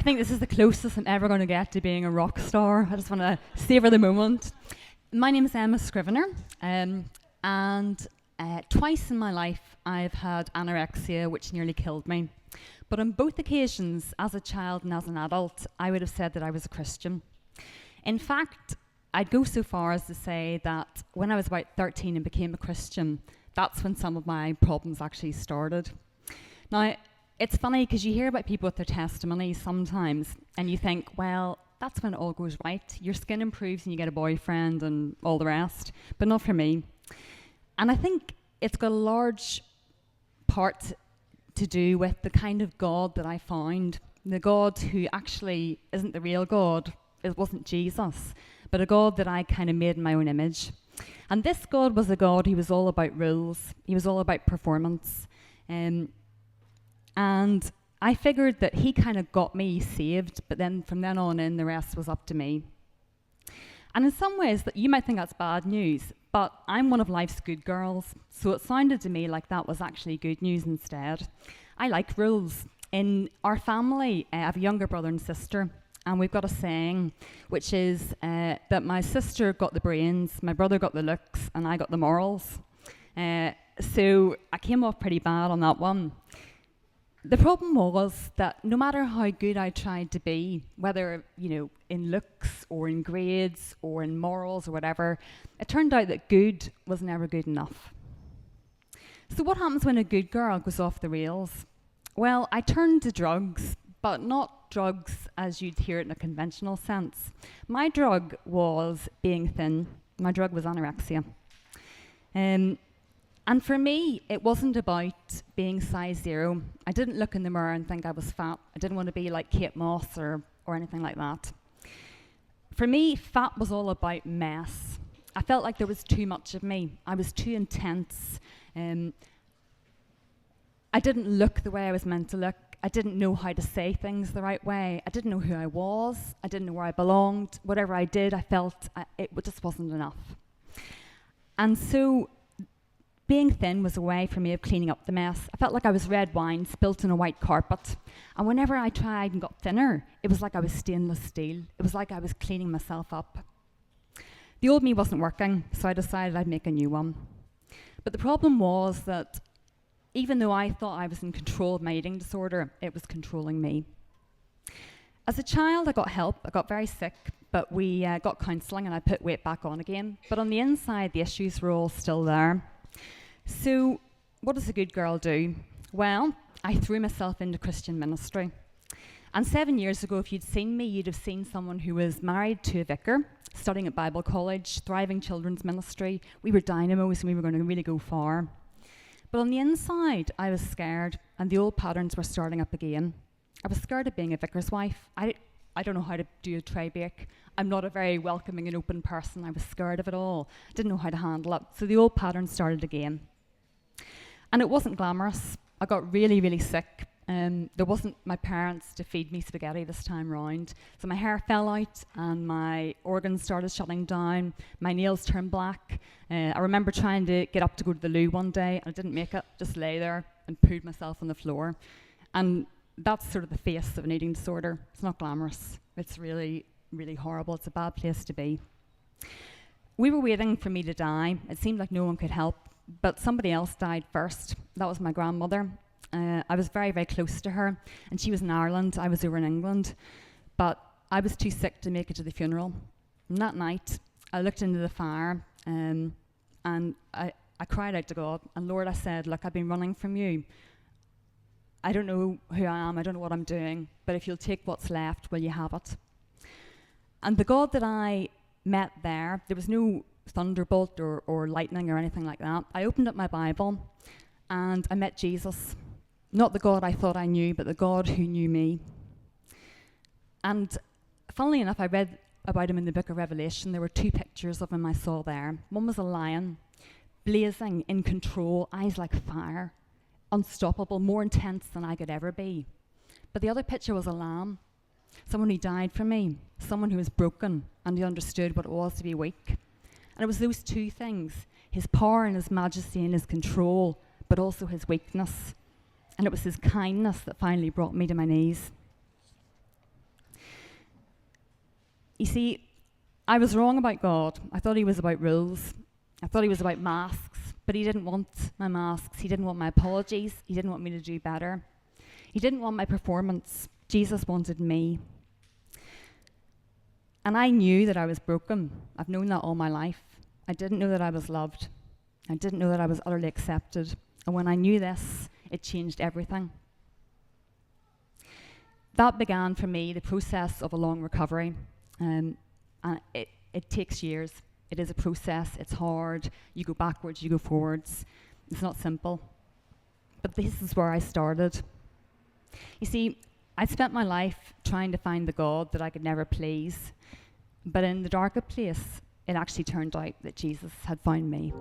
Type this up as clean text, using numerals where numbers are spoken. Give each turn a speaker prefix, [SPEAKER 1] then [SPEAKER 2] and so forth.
[SPEAKER 1] think this is the closest I'm ever going to get to being a rock star. I just want to savor the moment. My name is Scrivener, and twice in my life I've had anorexia, which nearly killed me. But on both occasions, as a child and as an adult, I would have said that I was a Christian. In fact, I'd go so far as to say that when I was about 13 and became a Christian, that's when some of my problems actually started. Now, it's funny because you hear about people with their testimonies sometimes and you think, well, that's when it all goes right. Your skin improves and you get a boyfriend and all the rest, but not for me. And I think it's got a large part to do with the kind of God that I found, the God who actually isn't the real God. It wasn't Jesus, but a God that I kind of made in my own image. And this God was a God who was all about rules. He was all about performance. And I figured that he kind of got me saved, but then from then on in, the rest was up to me. And in some ways, that you might think that's bad news, but I'm one of life's good girls, so it sounded to me like that was actually good news instead. I like rules. In our family, I have a younger brother and sister, and we've got a saying, which is that my sister got the brains, my brother got the looks, and I got the morals. So I came off pretty bad on that one. The problem was that no matter how good I tried to be, whether, in looks or in grades or in morals or whatever, it turned out that good was never good enough. So what happens when a good girl goes off the rails? Well, I turned to drugs, but not drugs as you'd hear it in a conventional sense. My drug was being thin. My drug was anorexia. And for me, it wasn't about being size 0. I didn't look in the mirror and think I was fat. I didn't want to be like Kate Moss or anything like that. For me, fat was all about mess. I felt like there was too much of me. I was too intense. I didn't look the way I was meant to look. I didn't know how to say things the right way. I didn't know who I was. I didn't know where I belonged. Whatever I did, I felt it just wasn't enough. And so being thin was a way for me of cleaning up the mess. I felt like I was red wine spilt on a white carpet. And whenever I tried and got thinner, it was like I was stainless steel. It was like I was cleaning myself up. The old me wasn't working, so I decided I'd make a new one. But the problem was that even though I thought I was in control of my eating disorder, it was controlling me. As a child, I got help. I got very sick, but we got counselling and I put weight back on again. But on the inside, the issues were all still there. So what does a good girl do? Well, I threw myself into Christian ministry. And 7 years ago, if you'd seen me, you'd have seen someone who was married to a vicar, studying at Bible college, thriving children's ministry. We were dynamos and we were going to really go far. But on the inside, I was scared, and the old patterns were starting up again. I was scared of being a vicar's wife. I don't know how to do a tray bake. I'm not a very welcoming and open person. I was scared of it all. Didn't know how to handle it. So the old patterns started again. And it wasn't glamorous. I got really, really sick. There wasn't my parents to feed me spaghetti this time round. So my hair fell out and my organs started shutting down. My nails turned black. I remember trying to get up to go to the loo one day. I didn't make it. Just lay there and pooed myself on the floor. And that's sort of the face of an eating disorder. It's not glamorous. It's really, really horrible. It's a bad place to be. We were waiting for me to die. It seemed like no one could help. But somebody else died first. That was my grandmother. I was very, very close to her, and she was in Ireland. I was over in England, but I was too sick to make it to the funeral. And that night, I looked into the fire, and I cried out to God. And Lord, I said, look, I've been running from you. I don't know who I am. I don't know what I'm doing. But if you'll take what's left, will you have it? And the God that I met there was no thunderbolt or lightning or anything like that. I opened up my Bible and I met Jesus. Not the God I thought I knew, but the God who knew me. And funnily enough, I read about him in the book of Revelation. There were 2 pictures of him I saw there. One was a lion, blazing, in control, eyes like fire, unstoppable, more intense than I could ever be. But the other picture was a lamb, someone who died for me, someone who was broken and who understood what it was to be weak. And it was those 2 things, his power and his majesty and his control, but also his weakness. And it was his kindness that finally brought me to my knees. You see, I was wrong about God. I thought he was about rules. I thought he was about masks, but he didn't want my masks. He didn't want my apologies. He didn't want me to do better. He didn't want my performance. Jesus wanted me. And I knew that I was broken. I've known that all my life. I didn't know that I was loved. I didn't know that I was utterly accepted. And when I knew this, it changed everything. That began for me the process of a long recovery. And it takes years. It is a process. It's hard. You go backwards, you go forwards. It's not simple. But this is where I started. You see, I'd spent my life trying to find the God that I could never please. But in the darker place, it actually turned out that Jesus had found me.